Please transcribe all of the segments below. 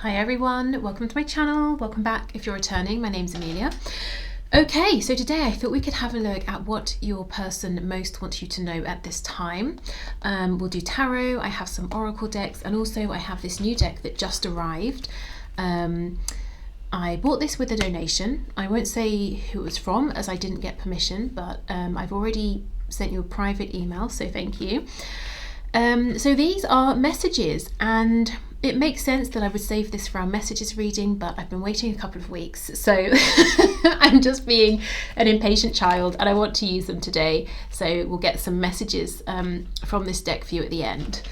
Hi everyone, welcome to my channel. Welcome back if you're returning. My name's Amelia. Okay, so today I thought we could have a look at what your person most wants you to know at this time. We'll do tarot, I have some oracle decks, and also I have this new deck that just arrived. I bought this with a donation. I won't say who it was from as I didn't get permission, but I've already sent you a private email, so thank you. So these are messages, and it makes sense that I would save this for our messages reading, but I've been waiting a couple of weeks, so I'm just being an impatient child and I want to use them today. So we'll get some messages from this deck for you at the end.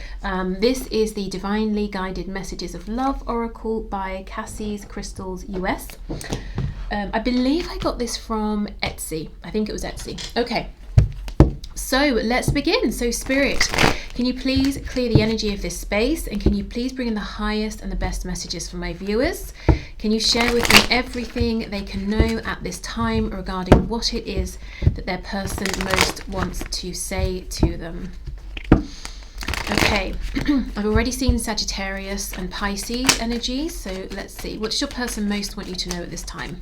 This is the Divinely Guided Messages of Love Oracle by Cassie's Crystals US. I believe I got this from Etsy. I think it was Etsy. Okay. So let's begin. So Spirit, can you please clear the energy of this space, and can you please bring in the highest and the best messages for my viewers? Can you share with me everything they can know at this time regarding what it is that their person most wants to say to them? Okay, I've already seen Sagittarius and Pisces energy, so let's see. What does your person most want you to know at this time?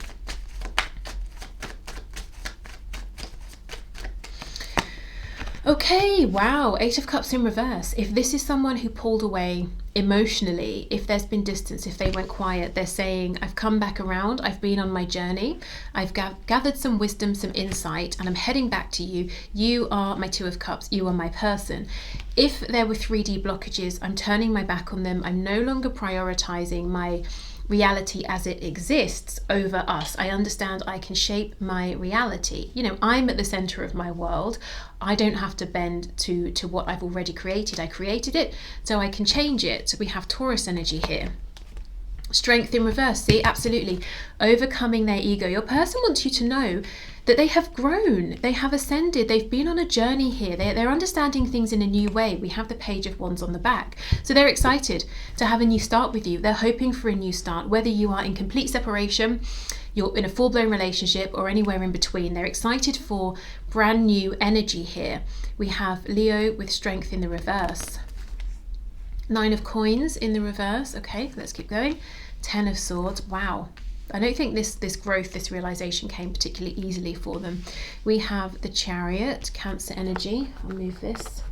Okay, wow, Eight of Cups in reverse. If this is someone who pulled away emotionally, if there's been distance, if they went quiet, they're saying, I've come back around, I've been on my journey, I've gathered some wisdom, some insight, and I'm heading back to you. You are my Two of Cups, you are my person. If there were 3D blockages, I'm turning my back on them. I'm no longer prioritizing my reality as it exists over us. I understand I can shape my reality. You know, I'm at the center of my world. I don't have to bend to what I've already created. I created it, so I can change it. So we have Taurus energy here. Strength in reverse. See, absolutely. Overcoming their ego. Your person wants you to know that they have grown, they have ascended, they've been on a journey here. They're understanding things in a new way. We have the Page of Wands on the back. So they're excited to have a new start with you. They're hoping for a new start, whether you are in complete separation, you're in a full-blown relationship, or anywhere in between. They're excited for brand new energy here. We have Leo with strength in the reverse. Nine of Coins in the reverse. Okay, let's keep going. 10 of Swords. Wow. I don't think this growth, this realization came particularly easily for them. We have the Chariot, Cancer energy. I'll move this.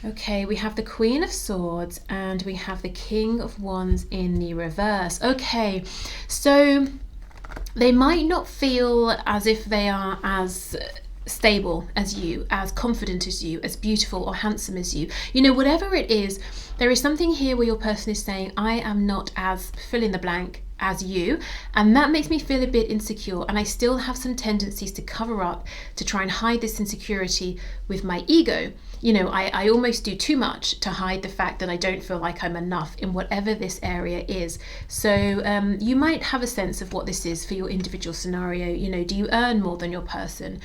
Okay, we have the Queen of Swords and we have the King of Wands in the reverse. Okay, so they might not feel as if they are as stable as you, as confident as you, as beautiful or handsome as you. You know, whatever it is, there is something here where your person is saying, I am not as fill in the blank as you, and that makes me feel a bit insecure, and I still have some tendencies to cover up, to try and hide this insecurity with my ego. You know, I almost do too much to hide the fact that I don't feel like I'm enough in whatever this area is. So you might have a sense of what this is for your individual scenario. You know, do you earn more than your person?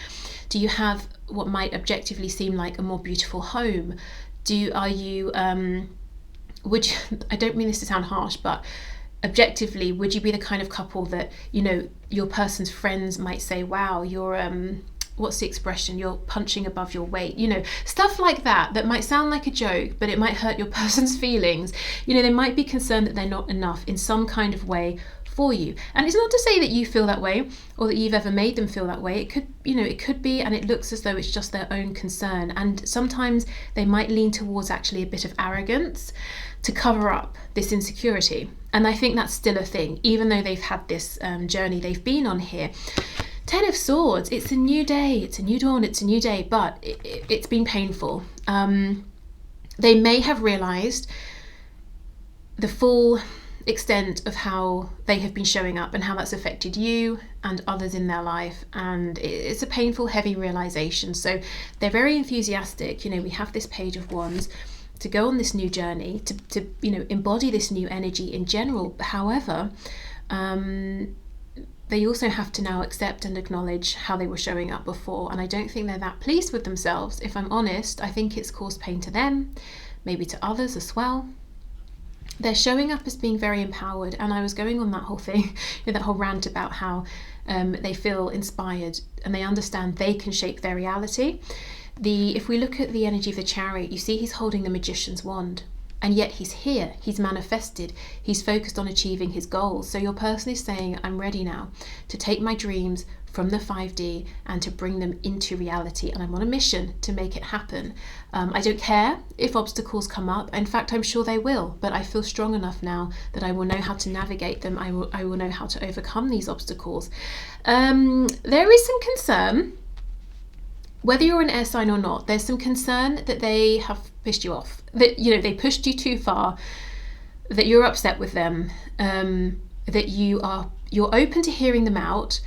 Do you have what might objectively seem like a more beautiful home? Are you, would you, I don't mean this to sound harsh, but objectively, would you be the kind of couple that, you know, your person's friends might say, wow, you're, what's the expression? You're punching above your weight, you know, stuff like that, that might sound like a joke, but it might hurt your person's feelings. You know, they might be concerned that they're not enough in some kind of way for you. And it's not to say that you feel that way or that you've ever made them feel that way. It could, you know, it could be, and it looks as though it's just their own concern. And sometimes they might lean towards actually a bit of arrogance to cover up this insecurity. And I think that's still a thing, even though they've had this journey they've been on here. 10 of Swords, it's a new day, it's a new dawn, it's a new day, but it's been painful. They may have realized the full extent of how they have been showing up and how that's affected you and others in their life, and it's a painful, heavy realization. So they're very enthusiastic. You know, we have this Page of Wands to go on this new journey, to you know, embody this new energy in general. However, they also have to now accept and acknowledge how they were showing up before, and I don't think they're that pleased with themselves. If I'm honest, I think it's caused pain to them, maybe to others as well. They're showing up as being very empowered, and I was going on that whole thing, you know, that whole rant about how they feel inspired and they understand they can shape their reality. If we look at the energy of the Chariot, you see he's holding the Magician's wand. And yet he's here, he's manifested, he's focused on achieving his goals. So your person is saying, I'm ready now to take my dreams from the 5D and to bring them into reality. And I'm on a mission to make it happen. I don't care if obstacles come up. In fact, I'm sure they will, but I feel strong enough now that I will know how to navigate them. I will know how to overcome these obstacles. There is some concern, whether you're an air sign or not, there's some concern that they have pissed you off, that they pushed you too far, that you're upset with them, that you're open to hearing them out,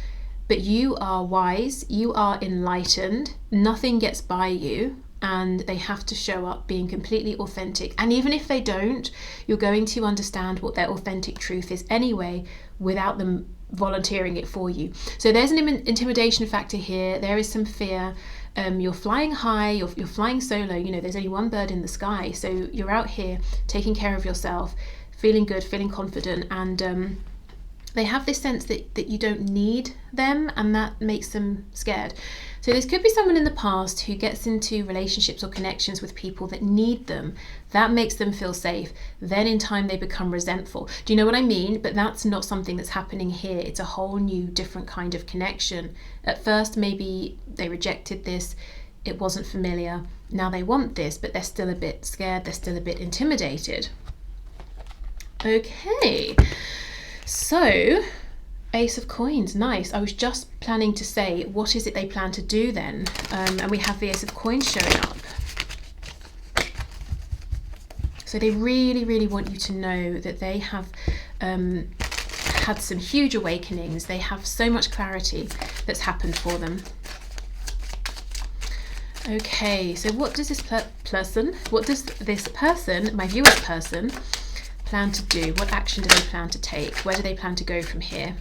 but you are wise, you are enlightened, nothing gets by you, and they have to show up being completely authentic. And even if they don't, you're going to understand what their authentic truth is anyway, without them volunteering it for you. So there's an intimidation factor here. There is some fear. You're flying high, you're flying solo, there's only one bird in the sky. So you're out here taking care of yourself, feeling good, feeling confident, and they have this sense that you don't need them, and that makes them scared. So this could be someone in the past who gets into relationships or connections with people that need them. That makes them feel safe. Then in time they become resentful. Do you know what I mean? But that's not something that's happening here. It's a whole new, different kind of connection. At first, maybe they rejected this. It wasn't familiar. Now they want this, but they're still a bit scared. They're still a bit intimidated. Okay. So, Ace of Coins, nice. I was just planning to say, what is it they plan to do then? And we have the Ace of Coins showing up. So they really, really want you to know that they have had some huge awakenings. They have so much clarity that's happened for them. Okay, so what does this person, my viewer's person, plan to do? What action do they plan to take? Where do they plan to go from here?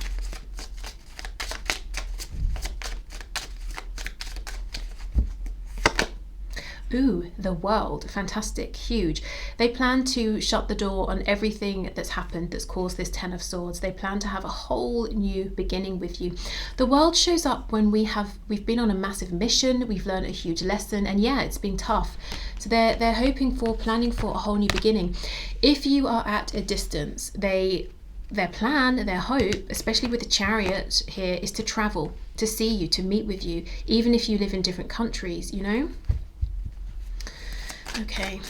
Ooh, the World, fantastic, huge. They plan to shut the door on everything that's happened that's caused this Ten of Swords. They plan to have a whole new beginning with you. The World shows up when we've been on a massive mission, we've learned a huge lesson, and yeah, it's been tough. So they're planning for a whole new beginning. If you are at a distance, their plan, their hope, especially with the Chariot here, is to travel, to see you, to meet with you, even if you live in different countries, Okay.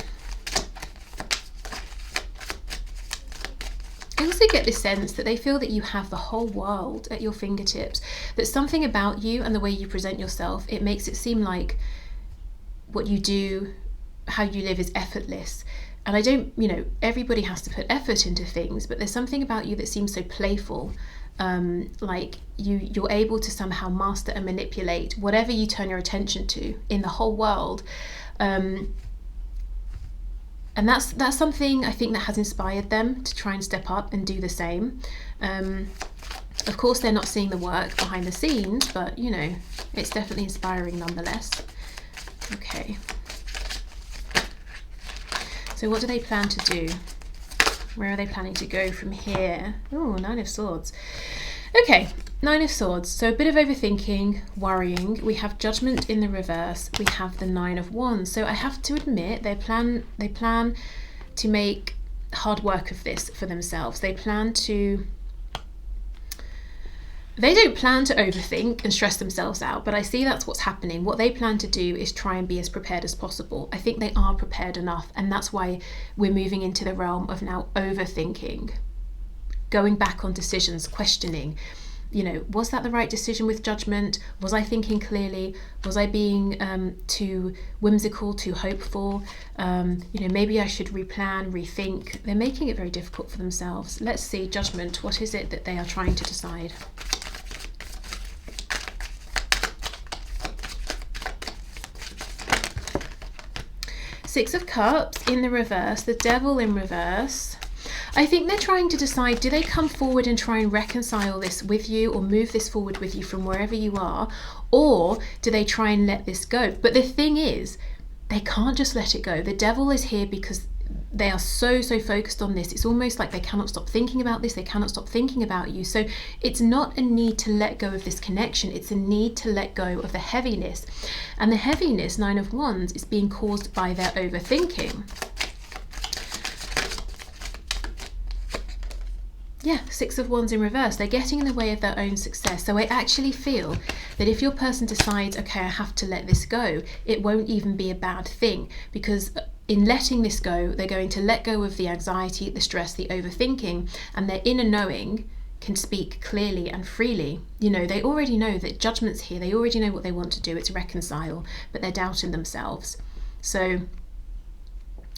I also get this sense that they feel that you have the whole world at your fingertips, that something about you and the way you present yourself, it makes it seem like what you do, how you live is effortless. And I don't, everybody has to put effort into things, but there's something about you that seems so playful, like you're able to somehow master and manipulate whatever you turn your attention to in the whole world. And that's something I think that has inspired them to try and step up and do the same. Of course, they're not seeing the work behind the scenes, but it's definitely inspiring nonetheless. Okay. So what do they plan to do? Where are they planning to go from here? Oh, Nine of Swords. Okay, Nine of Swords. So a bit of overthinking, worrying. We have Judgment in the reverse. We have the Nine of Wands. So I have to admit, they plan to make hard work of this for themselves. They don't plan to overthink and stress themselves out, but I see that's what's happening. What they plan to do is try and be as prepared as possible. I think they are prepared enough, and that's why we're moving into the realm of now overthinking, going back on decisions, questioning, was that the right decision with Judgment? Was I thinking clearly? Was I being too whimsical, too hopeful? Maybe I should replan, rethink. They're making it very difficult for themselves. Let's see, Judgment, what is it that they are trying to decide? Six of Cups in the reverse, the Devil in reverse. I think they're trying to decide, do they come forward and try and reconcile this with you or move this forward with you from wherever you are, or do they try and let this go? But the thing is, they can't just let it go. The Devil is here because they are so focused on this. It's almost like they cannot stop thinking about this. They cannot stop thinking about you. So it's not a need to let go of this connection. It's a need to let go of the heaviness. And the heaviness, 9 of Wands, is being caused by their overthinking. Yeah, 6 of Wands in reverse. They're getting in the way of their own success. So I actually feel that if your person decides, okay, I have to let this go, it won't even be a bad thing, because in letting this go, they're going to let go of the anxiety, the stress, the overthinking, and their inner knowing can speak clearly and freely. You know, they already know that Judgment's here. They already know what they want to do. It's reconcile, but they're doubting themselves. So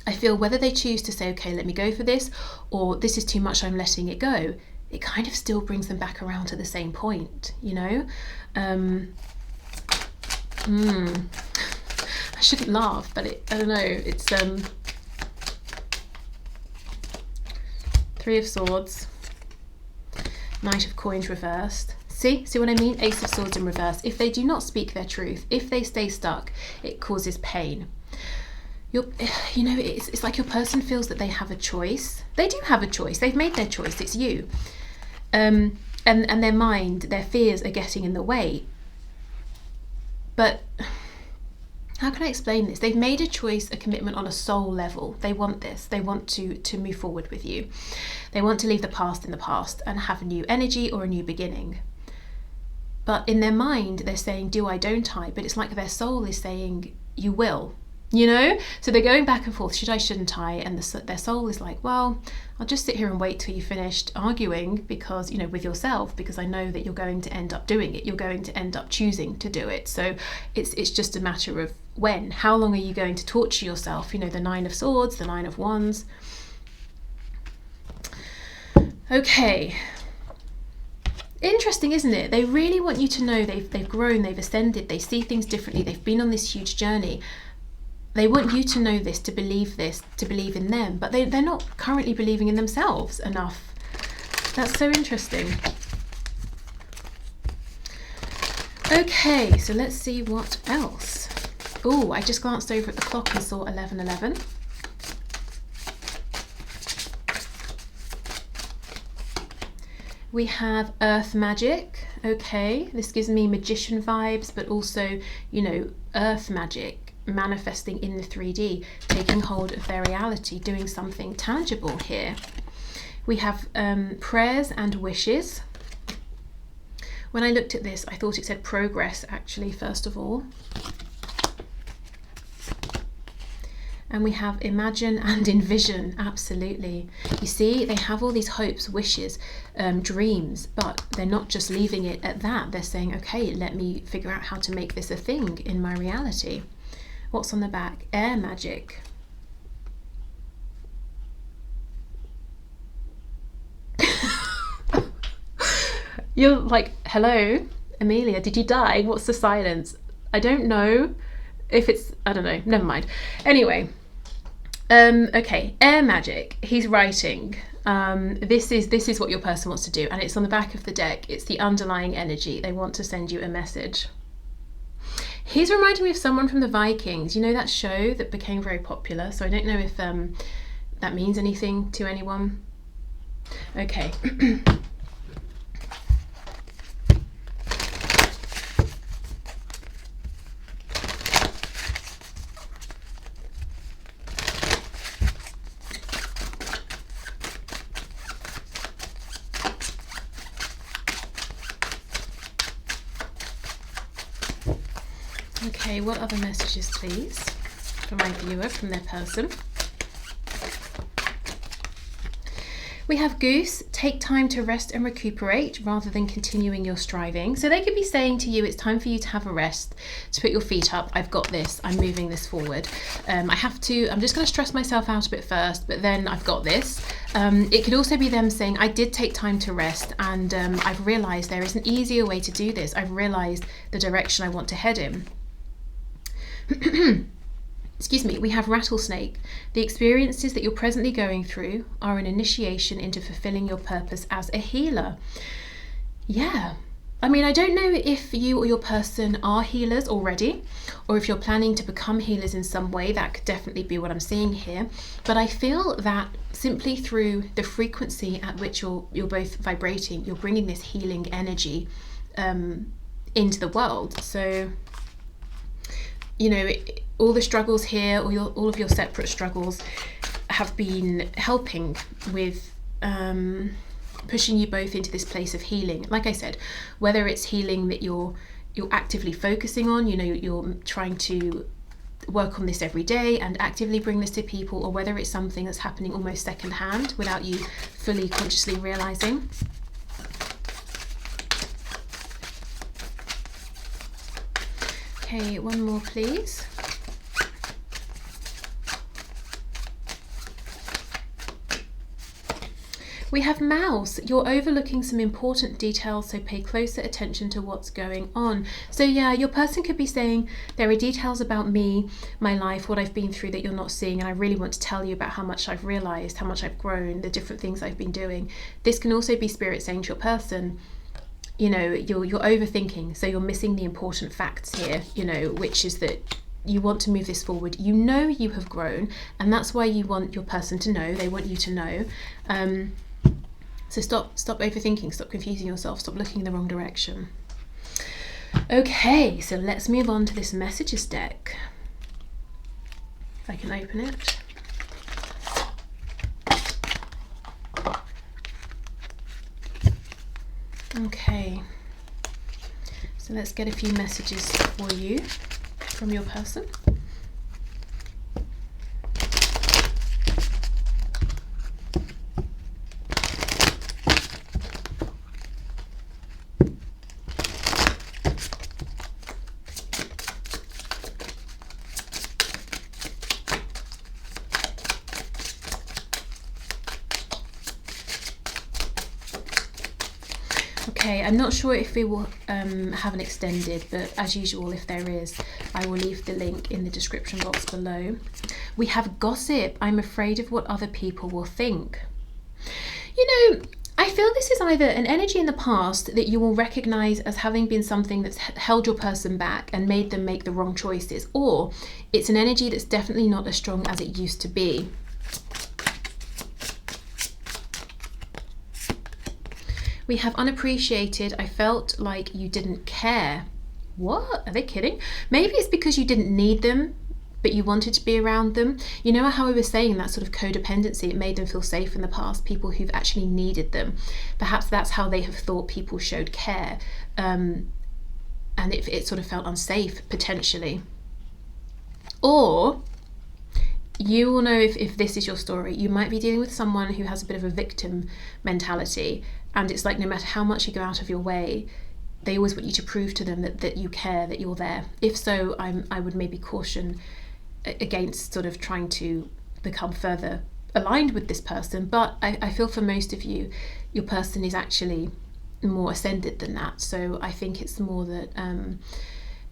I feel whether they choose to say, okay, let me go for this, or this is too much, I'm letting it go, it kind of still brings them back around to the same point, you know? I shouldn't laugh, but I don't know, it's 3 of Swords, Knight of Coins reversed. See what I mean? Ace of Swords in reverse. If they do not speak their truth, if they stay stuck, it causes pain. You know, it's like your person feels that they have a choice. They do have a choice. They've made their choice. It's you. And their mind, their fears are getting in the way. But how can I explain this? They've made a choice, a commitment on a soul level. They want this. They want to move forward with you. They want to leave the past in the past and have a new energy or a new beginning. But in their mind, they're saying, do I, don't I? But it's like their soul is saying, you will. You know, so they're going back and forth, should I, shouldn't I? And their soul is like, well, I'll just sit here and wait till you finished arguing, because, you know, with yourself, because I know that you're going to end up doing it. You're going to end up choosing to do it. So it's just a matter of when. How long are you going to torture yourself? You know, the 9 of Swords, the 9 of Wands. Okay. Interesting, isn't it? They really want you to know they've grown, they've ascended, they see things differently, they've been on this huge journey. They want you to know this, to believe in them, but they're not currently believing in themselves enough. That's so interesting. Okay, so let's see what else. Oh, I just glanced over at the clock and saw 11:11. We have Earth Magic. Okay, this gives me magician vibes, but also, you know, Earth Magic. Manifesting in the 3D, taking hold of their reality, doing something tangible here. We have prayers and wishes. When I looked at this, I thought it said progress, actually, first of all. And we have imagine and envision, absolutely. You see, they have all these hopes, wishes, dreams, but they're not just leaving it at that. They're saying, okay, let me figure out how to make this a thing in my reality. What's on the back? Air magic. You're like, hello, Amelia, did you die? What's the silence? I don't know if it's, I don't know, never mind. Anyway, okay, air magic. He's writing. This is what your person wants to do, and it's on the back of the deck. It's the underlying energy. They want to send you a message. He's reminding me of someone from the Vikings. You know, that show that became very popular. So I don't know if that means anything to anyone. Okay. Okay, what other messages, please, from my viewer, from their person? We have Goose, take time to rest and recuperate rather than continuing your striving. So they could be saying to you, it's time for you to have a rest, to put your feet up. I've got this, I'm moving this forward. I'm just going to stress myself out a bit first, but then I've got this. It could also be them saying, I did take time to rest, and I've realized there is an easier way to do this. I've realized the direction I want to head in. Excuse me, we have Rattlesnake. The experiences that you're presently going through are an initiation into fulfilling your purpose as a healer. Yeah, I mean, I don't know if you or your person are healers already, or if you're planning to become healers in some way. That could definitely be what I'm seeing here. But I feel that simply through the frequency at which you're both vibrating, you're bringing this healing energy into the world. So, you know, all the struggles here, or all of your separate struggles, have been helping with pushing you both into this place of healing. Like I said, whether it's healing that you're actively focusing on, you know, you're trying to work on this every day and actively bring this to people, or whether it's something that's happening almost secondhand without you fully consciously realizing. Okay, one more please. We have mouse. You're overlooking some important details, so pay closer attention to what's going on. So yeah, your person could be saying, there are details about me, my life, what I've been through that you're not seeing, and I really want to tell you about how much I've realized, how much I've grown, the different things I've been doing. This can also be spirit saying to your person, you know, you're overthinking, so you're missing the important facts here, you know, which is that you want to move this forward. You know you have grown, and that's why you want your person to know. They want you to know. So stop overthinking, stop confusing yourself, stop looking in the wrong direction. Okay, so let's move on to this messages deck. If I can open it. Okay, so let's get a few messages for you from your person. Okay, I'm not sure if we will have an extended, but as usual, if there is, I will leave the link in the description box below. We have gossip. I'm afraid of what other people will think. You know, I feel this is either an energy in the past that you will recognize as having been something that's held your person back and made them make the wrong choices, or it's an energy that's definitely not as strong as it used to be. We have unappreciated. I felt like you didn't care. What? Are they kidding? Maybe it's because you didn't need them, but you wanted to be around them. You know how I was saying that sort of codependency, it made them feel safe in the past, people who've actually needed them. Perhaps that's how they have thought people showed care. And it sort of felt unsafe, potentially. Or you will know, if this is your story, you might be dealing with someone who has a bit of a victim mentality, and it's like no matter how much you go out of your way, they always want you to prove to them that you care, that you're there. If so, I would maybe caution against sort of trying to become further aligned with this person. But I feel for most of you, your person is actually more ascended than that. So I think it's more that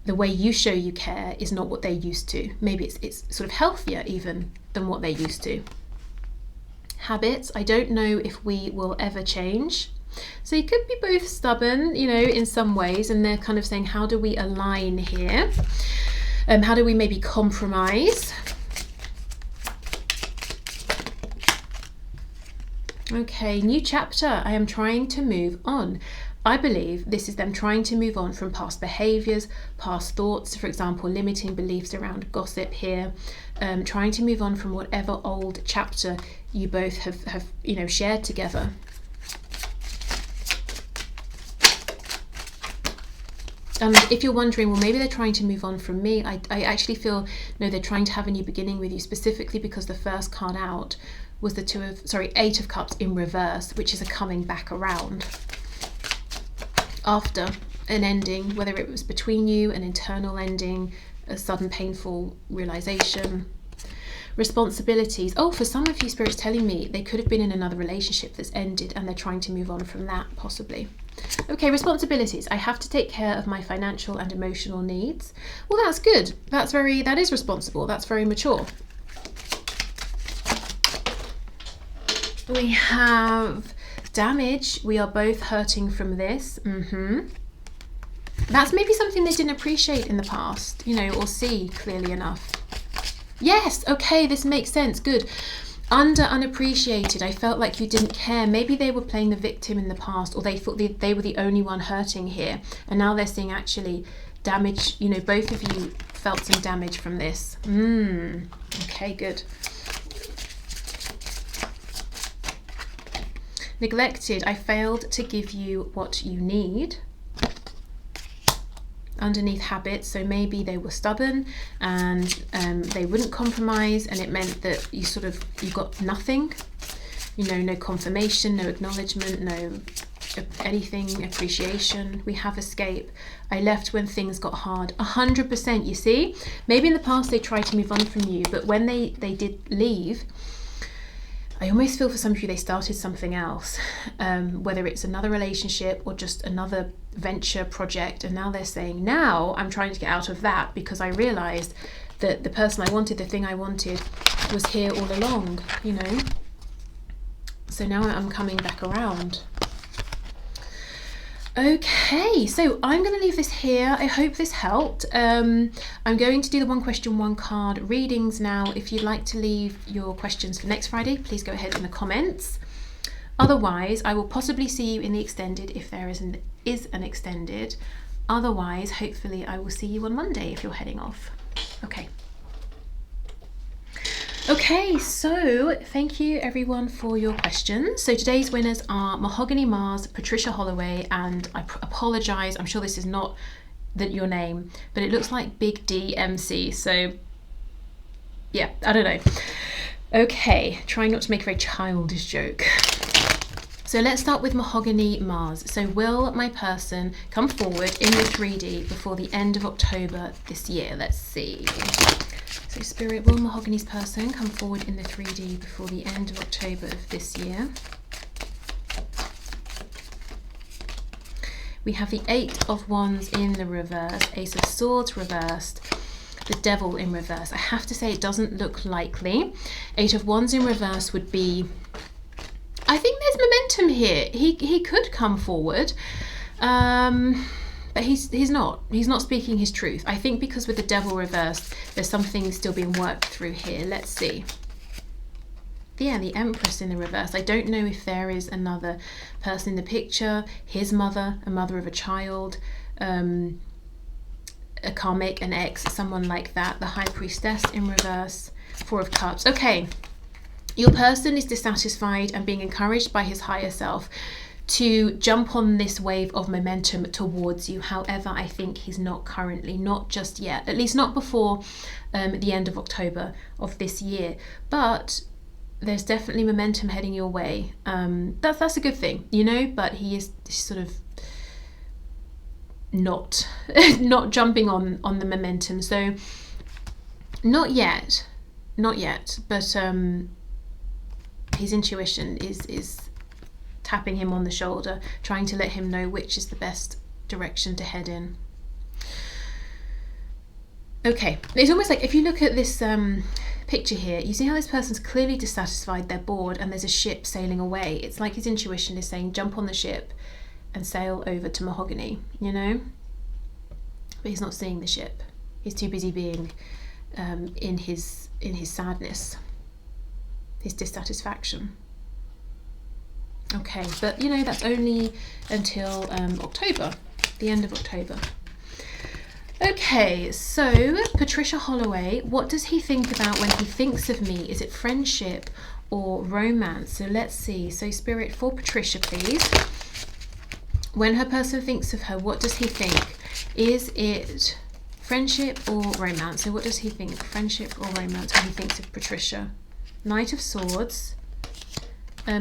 the way you show you care is not what they're used to. Maybe it's sort of healthier even than what they're used to. Habits, I don't know if we will ever change. So you could be both stubborn, you know, in some ways, and they're kind of saying, how do we align here? How do we maybe compromise? Okay, new chapter. I am trying to move on. I believe this is them trying to move on from past behaviors, past thoughts, for example, limiting beliefs around gossip here, trying to move on from whatever old chapter you both have you know, shared together. If you're wondering, well, maybe they're trying to move on from me, I actually feel, no, they're trying to have a new beginning with you, specifically because the first card out was the Eight of Cups in reverse, which is a coming back around after an ending, whether it was between you, an internal ending, a sudden painful realization. Responsibilities. Oh, for some of you, Spirit's telling me they could have been in another relationship that's ended and they're trying to move on from that, possibly. Okay, responsibilities. I have to take care of my financial and emotional needs. Well, that's good. That is responsible. That's very mature. We have damage. We are both hurting from this. That's maybe something they didn't appreciate in the past, you know, or see clearly enough. Yes, okay, this makes sense. Good. Under unappreciated, I felt like you didn't care. Maybe they were playing the victim in the past, or they thought they were the only one hurting here. And now they're seeing actually damage, you know, both of you felt some damage from this. Okay, good. Neglected, I failed to give you what you need. Underneath habits, so maybe they were stubborn and they wouldn't compromise, and it meant that you got nothing, you know, no confirmation, no acknowledgement, no anything, appreciation. We have escape. I left when things got hard. 100%. You see, maybe in the past they tried to move on from you, but when they did leave, I almost feel for some of you they started something else, whether it's another relationship or just another venture project, and now they're saying, now I'm trying to get out of that because I realized that the person I wanted, the thing I wanted, was here all along, you know. So now I'm coming back around. Okay, so I'm going to leave this here. I hope this helped. I'm going to do the one question, one card readings now. If you'd like to leave your questions for next Friday, please go ahead in the comments. Otherwise, I will possibly see you in the extended if there is an extended. Otherwise, hopefully I will see you on Monday if you're heading off. Okay, so thank you everyone for your questions. So today's winners are Mahogany Mars, Patricia Holloway, and I apologize, I'm sure this is not your name, but it looks like Big D MC, so yeah, I don't know. Okay, trying not to make a very childish joke. So let's start with Mahogany Mars. So will my person come forward in the 3D before the end of October this year? Let's see. So Spirit, will Mahogany's person come forward in the 3D before the end of October of this year? We have the 8 of Wands in the reverse, Ace of Swords reversed, the Devil in reverse. I have to say it doesn't look likely. 8 of Wands in reverse would be, I think there's momentum here. He could come forward. But he's not speaking his truth. I think because with the Devil reversed, there's something still being worked through here. Let's see. Yeah, the Empress in the reverse. I don't know if there is another person in the picture, his mother, a mother of a child, a karmic, an ex, someone like that. The High Priestess in reverse, 4 of Cups. Okay, your person is dissatisfied and being encouraged by his higher self to jump on this wave of momentum towards you. However, I think he's not currently, not just yet, at least not before the end of October of this year. But there's definitely momentum heading your way. That's a good thing, you know, but he is sort of not jumping on the momentum. So not yet, but his intuition is tapping him on the shoulder, trying to let him know which is the best direction to head in. Okay, it's almost like if you look at this picture here, you see how this person's clearly dissatisfied, they're bored, and there's a ship sailing away. It's like his intuition is saying, jump on the ship and sail over to Mahogany, you know? But he's not seeing the ship. He's too busy being in his sadness, his dissatisfaction. Okay, but you know, that's only until October, the end of October. Okay, so Patricia Holloway, what does he think about when he thinks of me? Is it friendship or romance? So let's see. So Spirit, for Patricia, please. When her person thinks of her, what does he think? Is it friendship or romance? So what does he think? Friendship or romance when he thinks of Patricia? Knight of Swords.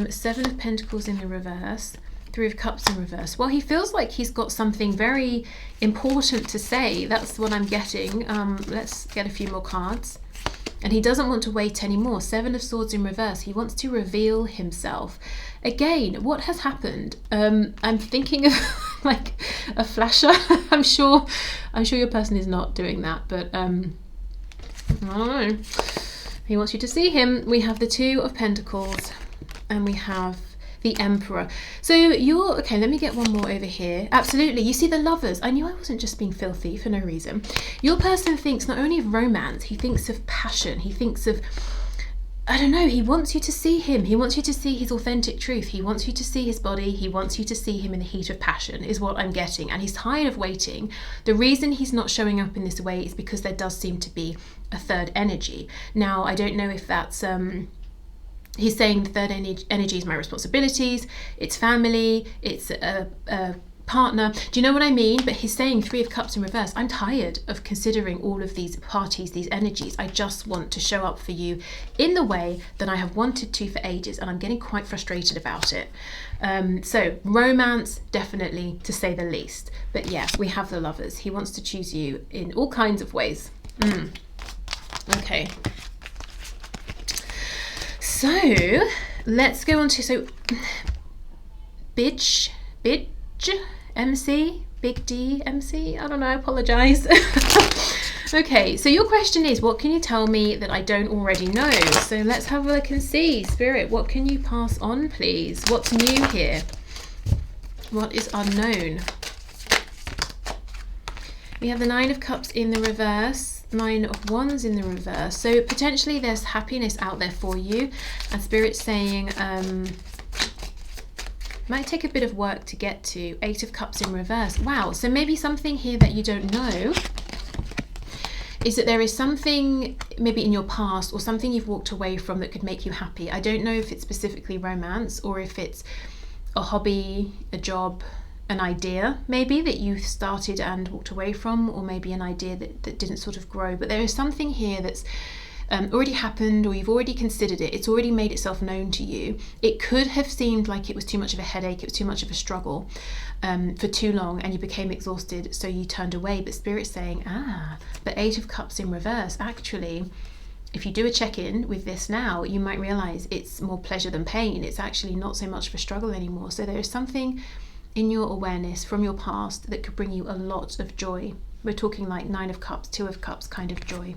7 of Pentacles in the reverse, 3 of Cups in reverse. Well, he feels like he's got something very important to say. That's what I'm getting. Let's get a few more cards. And he doesn't want to wait anymore. 7 of Swords in reverse. He wants to reveal himself. Again, what has happened? I'm thinking of like a flasher. I'm sure your person is not doing that, but I don't know. He wants you to see him. We have the 2 of Pentacles. And we have The Emperor. So you're, okay, let me get one more over here. Absolutely. You see the Lovers. I knew I wasn't just being filthy for no reason. Your person thinks not only of romance, he thinks of passion. He thinks of, I don't know, he wants you to see him. He wants you to see his authentic truth. He wants you to see his body. He wants you to see him in the heat of passion, is what I'm getting. And he's tired of waiting. The reason he's not showing up in this way is because there does seem to be a third energy. Now, I don't know if that's... He's saying the third energy is my responsibilities, it's family, it's a partner. Do you know what I mean? But he's saying 3 of Cups in reverse. I'm tired of considering all of these parties, these energies. I just want to show up for you in the way that I have wanted to for ages, and I'm getting quite frustrated about it. So romance, definitely, to say the least. But yeah, we have the Lovers. He wants to choose you in all kinds of ways. Okay. So let's go on to, Bidge, MC, Big D, MC, I don't know, I apologise. Okay, so your question is, what can you tell me that I don't already know? So let's have a look and see. Spirit, what can you pass on, please? What's new here? What is unknown? We have the 9 of Cups in the reverse. 9 of Wands in the reverse. So potentially there's happiness out there for you, and Spirit's saying might take a bit of work to get to. 8 of Cups in reverse. Wow, so maybe something here that you don't know is that there is something maybe in your past or something you've walked away from that could make you happy. I don't know if it's specifically romance or if it's a hobby, a job, an idea maybe that you started and walked away from, or maybe an idea that didn't sort of grow. But there is something here that's already happened, or you've already considered it. It's already made itself known to you. It could have seemed like it was too much of a headache, it was too much of a struggle for too long, and you became exhausted, so you turned away. But Spirit's saying, but 8 of Cups in reverse, actually, if you do a check-in with this now, you might realize it's more pleasure than pain. It's actually not so much of a struggle anymore. So there is something in your awareness from your past that could bring you a lot of joy. We're talking like 9 of Cups, 2 of Cups kind of joy.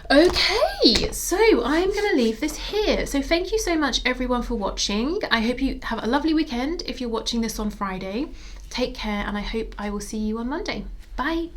Okay, so I'm going to leave this here. So thank you so much everyone for watching. I hope you have a lovely weekend if you're watching this on Friday. Take care, and I hope I will see you on Monday. Bye.